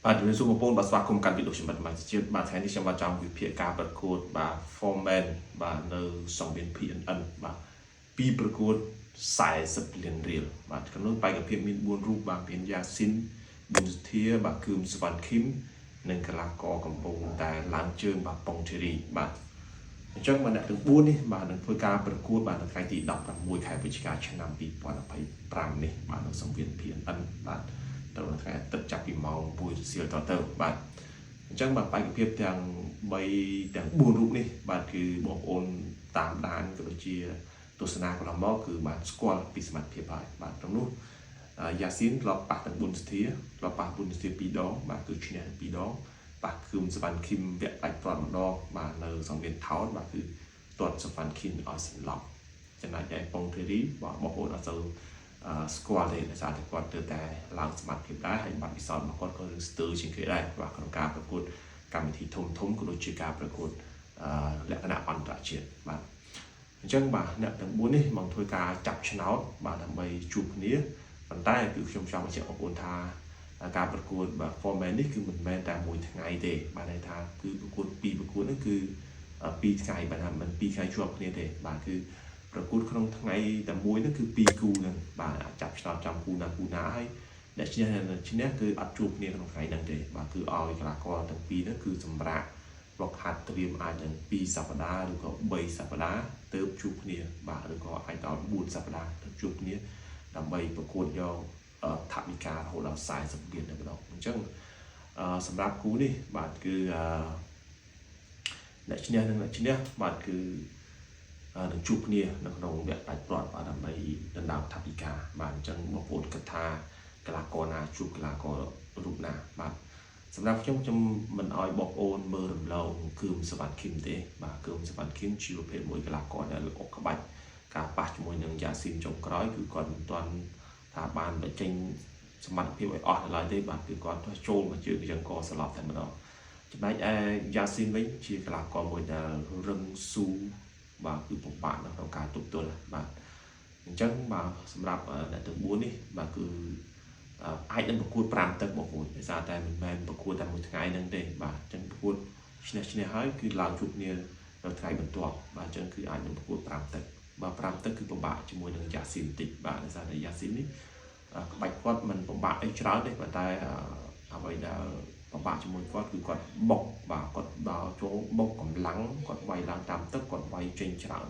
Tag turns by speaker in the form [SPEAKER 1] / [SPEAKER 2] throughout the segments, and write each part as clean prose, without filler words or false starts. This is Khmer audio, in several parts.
[SPEAKER 1] បាទជំរាបសួរបងប្អូនបាទស្វាគមន៍កាន់វីដេអូខ្ញុំបាទជាតិបាទថ្ងៃនេះខ្ញុំបាទចង់វិភាគការប្រកួតបាទ Foreman បាទនៅសង្វៀន PNN បាទពីប្រកួត40លានរៀលបាទក្នុងនោះបេក្ខភាពមាន4រូបបាទមានយ៉ាស៊ីនប៊ុនស្ធាបាទគឺសវណ្ណឃីមនិងកីឡាករកំពុងតែឡើងជើងបាទប៉ុងធីរីបាទអញ្ចឹងបាទអ្នកទាំង4នេះបាទនឹងធ្វើការប្រកួតបាទនៅថ្ងៃទី16ខែវិច្ឆិកាឆ្នាំ2025នេះបាទនៅសង្វៀន PNN បាទទៅថ្ងៃអាទិត្យចាប់ពីម៉ោង1រសៀលទៅបាទអញ្ចឹងបាទបេក្ខភាពទាំង3ទាំង4រូបនេះបាទគឺបងប្អូនតាមដានក៏ដូចជាទស្សនាកន្លងមកគឺបានស្គាល់ពីសមត្ថភាពហើយបាទក្នុងនោះយ៉ាស៊ីនធ្លាប់ប៉ះទាំង4សធាធ្លាប់ប៉ះ4សធា2ដងបាទគឺឈ្នះ2ដងប៉ះគឺសវណ្ណឃីមវគ្គដាច់ទាត់ម្ដងបាទនៅសង្វៀនថោតបាទគឺទាត់សវណ្ណឃីមឲ្យសន្លប់ចំណែកឯប៉ុងធីរីបាទបងប្អូនអត់សូវស្គាល់ទេដោយសារតែគាត់ទើបតែឡើងសមត្ថភាពដែរហើយបាត់ពិសោធន៍របស់គាត់ក៏ស្ទើរជាងគេដែរបាទក្នុងការប្រកួតកម្មវិធីធំក៏ដូចជាការប្រកួតលក្ខណៈអន្តរជាតិបាទអញ្ចឹងបាទអ្នកទាំង4នេះមកធ្វើការចាប់ឆ្នោតបាទដើម្បីជួបគ្នាប៉ុន្តែគឺខ្ញុំចង់បញ្ជាក់បងប្អូនថាការប្រកួតបាទ Foreman នេះគឺមិនមែនតែមួយថ្ងៃទេបាទន័យថាគឺប្រកួតប្រកួតនេះគឺ2ថ្ងៃបាទមិន2ថ្ងៃជាប់គ្នាទេបាទគឺប្រកួតក្នុងថ្ងៃតែមួយហ្នឹងគឺ2គូហ្នឹងបាទអាចចាប់ឆ្នោតចំគូណាហើយអ្នកឈ្នះគឺអត់ជួបគ្នាក្នុងថ្ងៃហ្នឹងទេបាទគឺឲ្យកីឡាករទាំងពីរហ្នឹងគឺសម្រាប់មកហាត់ត្រៀមអាចនឹង2សប្តាហ៍ឬក៏3សប្តាហ៍ទើបជួបគ្នាបាទឬក៏អាចដល់4សប្តាហ៍ទើបជួបគ្នាដើម្បីប្រកួតយកថវិការហូតដល់40លានតែម្ដងអញ្ចឹងសម្រាប់គូនេះបាទគឺអ្នកឈ្នះនិងអ្នកឈ្នះបាទគឺនឹងជួបគ្នានៅក្នុងវគ្គដាច់ព្រាត់បាទដើម្បីដណ្ដើមថវិកាបាទអញ្ចឹងបងប្អូនគិតថាកីឡាករណាជួបកីឡាកររូបណាបាទសម្រាប់ខ្ញុំមិនអោយបងប្អូនមើលរំលងគឺសវណ្ណឃីមទេបាទគឺសវណ្ណឃីមជាប្រភេទមួយកីឡាករដែលអុកក្បាច់ការប៉ះជាមួយនឹងយ៉ាស៊ីនចុងក្រោយគឺគាត់មិនទាន់ថាបានបញ្ចេញសមត្ថភាពឲ្យអស់ឡើយទេបាទគឺគាត់ចូលមកជើងយ៉ាងក៏ស្លាប់តែម្ដងចំណែកឯយ៉ាស៊ីនវិញជាកីឡាករមួយដែលរឹងស៊ូបាទគឺពិបាកនៅក្នុងការទប់ទល់បាទអញ្ចឹងបាទសម្រាប់អ្នកទាំង4នេះបាទគឺអាចនឹងប្រកួត5ទឹកបងប្អូនដោយសារតែមិនមែនប្រកួតតែមួយថ្ងៃហ្នឹងទេបាទអញ្ចឹងប្រកួតឈ្នះហើយគឺឡើងជួបគ្នានៅថ្ងៃបន្ទាប់បាទអញ្ចឹងគឺអាចនឹងប្រកួត5ទឹកបាទ5ទឹកគឺពិបាកជាមួយនឹងយ៉ាស៊ីនតិចបាទដោយសារតែយ៉ាស៊ីននេះក្បាច់គាត់មិនពិបាកអីច្រើនទេប៉ុន្តែអ្វីដែលពិបាកជាមួយគាត់គឺគាត់បុកបាទគាត់ដល់ចូលបុកកម្លាំងគាត់វាយឡើងតាមទឹកគាត់វាយចេញច្រើន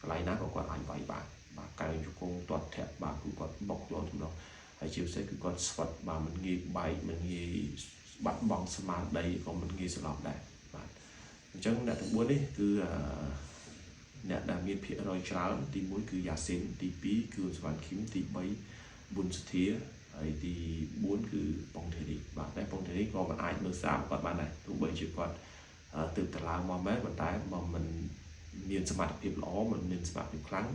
[SPEAKER 1] កន្លែងណាក៏គាត់អាចវាយបានបាទកែជង្គង់ទាត់ធាក់បាទគឺគាត់បុកយកទៅដល់ហើយជាពិសេសគឺគាត់ស្វិតបាទមិនងាយបែកមិនងាយបាត់បង់ស្មារតីក៏មិនងាយស្លាប់ដែរបាទអញ្ចឹងអ្នកទាំង4នេះគឺអ្នកដែលមានភាគរយច្រើនទី1គឺយ៉ាស៊ីនទី2គឺសវណ្ណឃីមទី3ប៊ុនសធាហើយទី4គឺប៉ុងធីរីបាទតែប៉ុងធីរីក៏មិនអាចមើលស្រាបគាត់បានដែរទោះបីជាគាត់ទើបតឡើងមកមែនប៉ុន្តែមកមិនមានសមត្ថភាពល្អមិនមានសមត្ថភាពខ្លាំង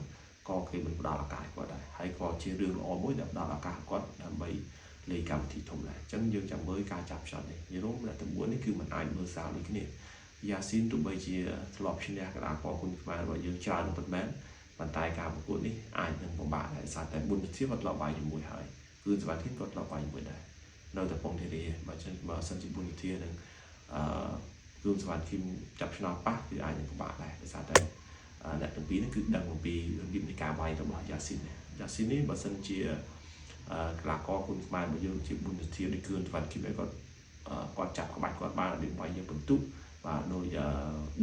[SPEAKER 1] ក៏គេមិនផ្ដល់ឱកាសគាត់ដែរហើយក៏ជារឿងល្អមួយដែលផ្ដល់ឱកាសគាត់ដើម្បីលេងកម្មវិធីធំដែរអញ្ចឹងយើងចាំមើលការចាប់ឆ្នោតនេះនិយាយរួមអ្នកទាំង4នេះគឺមិនអាចមើលស្រាបដូចគ្នាយ៉ាស៊ីនទោះបីជាធ្លាប់ឈ្នះកីឡាករគុណខ្មែររបស់យើងច្រើនប៉ុន្មានប៉ុន្តែការប្រកួតនេះអាចនឹងពិបាកដែរសារតែ4នាទីគាត់ធ្លាប់បាយជាមួយហើយគឺសវណ្ណឃីមគាត់ធ្លាប់បាយជាមួយដែរនៅតែប៉ុងធីរីបើចឹងបើសិនជា4នាទីនឹងគឺសវណ្ណឃីមចាប់ឆ្នោតប៉ះគឺអាចនឹងពិបាកដែរដោយសារតែអ្នកទាំងពីរនេះគឺដឹងអំពីរបៀបនៃការវាយរបស់យ៉ាស៊ីននេះបើសិនជាកីឡាករគុណខ្មែររបស់យើងជា4នាទីដូចគឺសវណ្ណឃីមគាត់ចាប់ក្បាច់គាត់បានរបៀបវាយយកបន្ទុកបាទដោយ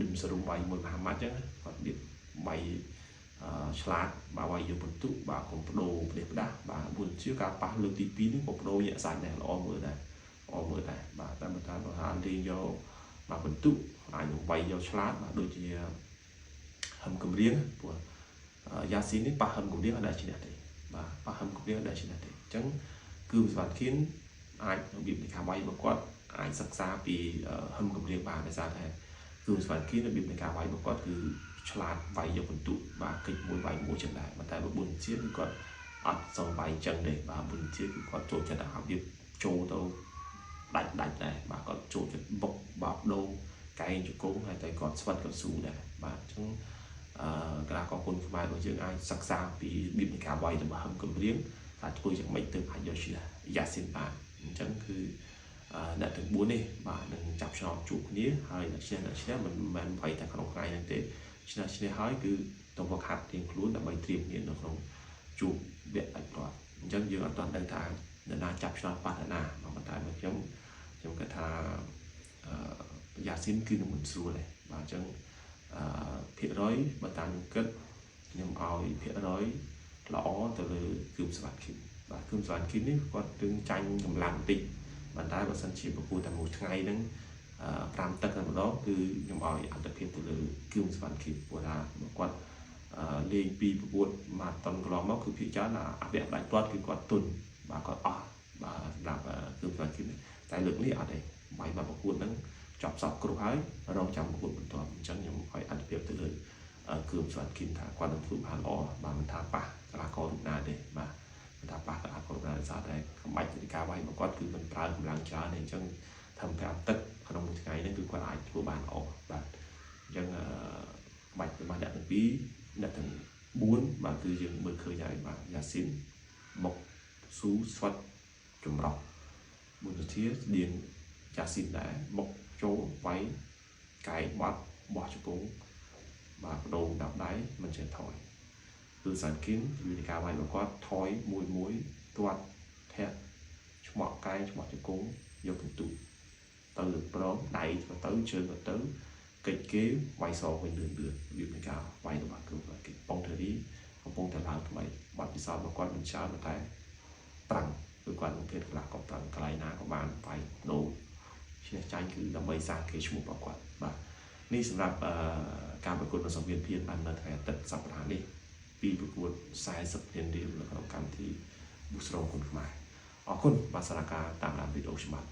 [SPEAKER 1] ឌឹមសរុបវាយមួយមហាម៉ាត់អញ្ចឹងគាត់របៀបវាយឆ្លាតបាទវាយយកបន្ទុកបាទកុំបដូរផ្ដេសផ្ដាស់បាទ4ជាការប៉ះលើកទី2នេះក៏បដូរញាក់សាច់ដែរល្អមើលដែរបាទតែបើថាលេងយកបាទបន្ទុកអាចនឹងវាយយកឆ្លាតបាទដូចជាហឹមកំរៀងព្រោះយ៉ាស៊ីននេះប៉ះហឹមកំរៀងអត់ដែរឈ្នះទេបាទប៉ះហឹមកំរៀងអត់ដែរឈ្នះទេអញ្ចឹងគឺសវណ្ណឃីមអាចរបៀបនៃការវាយរបស់គាត់អាចសិក្សាពីហឹមកំរៀងបានដោយសារតែគឺសវណ្ណឃីមរបៀបនៃការវាយរបស់គាត់គឺឆ្លាតវាយយកបន្ទុកបាទកិច្ចមួយវាយមួយចឹងដែរប៉ុន្តែ4ជាគឺគាត់អត់សូវវាយចឹងទេបាទ4ជាគឺគាត់ចូលចិត្តរបៀបចូលទៅដាច់ដែរបាទគាត់ចូលចិត្តបុកបាទដូរកែងជង្គង់ហើយតែគាត់ស្វិតគាត់ស៊ូដែរបាទអញ្ចឹងកីឡាករគុណខ្មែររបស់យើងអាចសិក្សាពីរបៀបនៃការវាយរបស់ហឹមកំរៀងថាធ្វើយ៉ាងម៉េចទើបអាចយកឈ្នះយ៉ាស៊ីនបានអញ្ចឹងគឺ អ្នកទាំង4នេះបាទនឹងចាប់ឆ្នោតជួបគ្នាហើយអ្នកឈ្នះមិនមែនប្រៃតែក្នុងថ្ងៃហ្នឹងទេឈ្នះហើយគឺទៅវឹកហាត់រៀងខ្លួនដើម្បីត្រៀមមាននៅក្នុងជួបវគ្គដាច់ផ្លាត់អញ្ចឹងយើងអត់ទាន់ដឹងថាអ្នកណាចាប់ឆ្នោតប៉ះអ្នកណាប៉ុន្តែមកខ្ញុំគិតថាយ៉ាស៊ីនគឺនឹងមិនស្រួលទេបាទអញ្ចឹងភាគរយបើតាមខ្ញុំគិតខ្ញុំឲ្យភាគរយល្អទៅលើគឺសវត្ថិគីមបាទគឺសវត្ថិគីមនេះគាត់នឹងចាញ់កម្លាំងតិចប៉ុន្តែបើសិនជាប្រគួតតែមួយថ្ងៃហ្នឹង5ទឹកតែម្ដងគឺខ្ញុំឲ្យអត្តភាពទៅលើគឺសវត្ថិគីមព្រោះថាគាត់លេងពីប្រកួតម៉ាតុនកន្លងមកគឺភាគច្រើនអវៈដាច់ផ្លាត់គឺគាត់ទុនបាទគាត់អស់បាទសម្រាប់គឺសវត្ថិគីមតែលើកនេះអត់ទេបាយមកប្រកួតហ្នឹងចប់សពគ្រប់ហើយរងចាំប្រកួតបន្តអញ្ចឹងខ្ញុំឲ្យអត្តភាពទៅលើគឺសវត្ថិគីមថាគាត់នឹងធ្វើបានល្អបាទមិនថាប៉ះកីឡាកររូបណាទេបាទមិនថាប៉ះកីឡាកររូបណាទេសារតែកម្បាច់នៃការវាយរបស់គាត់គឺមិនប្រើកម្លាំងច្រើនទេអញ្ចឹងធ្វើ5ទឹកក្នុងមួយថ្ងៃហ្នឹងគឺគាត់អាចធ្វើបានល្អបាទអញ្ចឹងបាច់របស់អ្នកទាំងពីរអ្នកទាំង4បាទគឺយើងមើលឃើញហើយបាទយ៉ាស៊ីនមុកស៊ូស្វិតចម្រុះបុទ្ធាស្តៀងយ៉ាស៊ីនដែរមុកចូលវាយកែបាត់បោះជង្គង់បាទបដូរដាប់ដៃមិនចេះថយគឺសានគីនវិធីការវាយរបស់គាត់ថយមួយទាត់ធាក់ឆ្មក់កែឆ្មក់ជង្គង់យកពិន្ទុទៅលើប្រងដៃក៏ទៅជើងក៏ទៅកិច្ចគេវាយសវិញលឿនវិធីការវាយរបស់គឺគេប៉ុងធារីកំពុងតែឡើងថ្មីបាត់ពិសោធន៍របស់គាត់មិនច្រើនតែប្រឹងគឺគាត់នឹងភាពខ្លះក៏ប្រឹងកន្លែងណាក៏បានវាយដូរឈ្នះចាញ់គឺដើម្បីសាងគេឈ្មោះរបស់គាត់បាទនេះសម្រាប់ការប្រកួតប្រសង្វៀនភាពបាននៅថ្ងៃអាទិត្យសប្តាហ៍នេះពីប្រកួត40រៀលនៅក្នុងកម្មវិធី Boost Room គុណខ្មែរអរគុណបាទសារការតាមដានវីដេអូខ្ញុំបាទ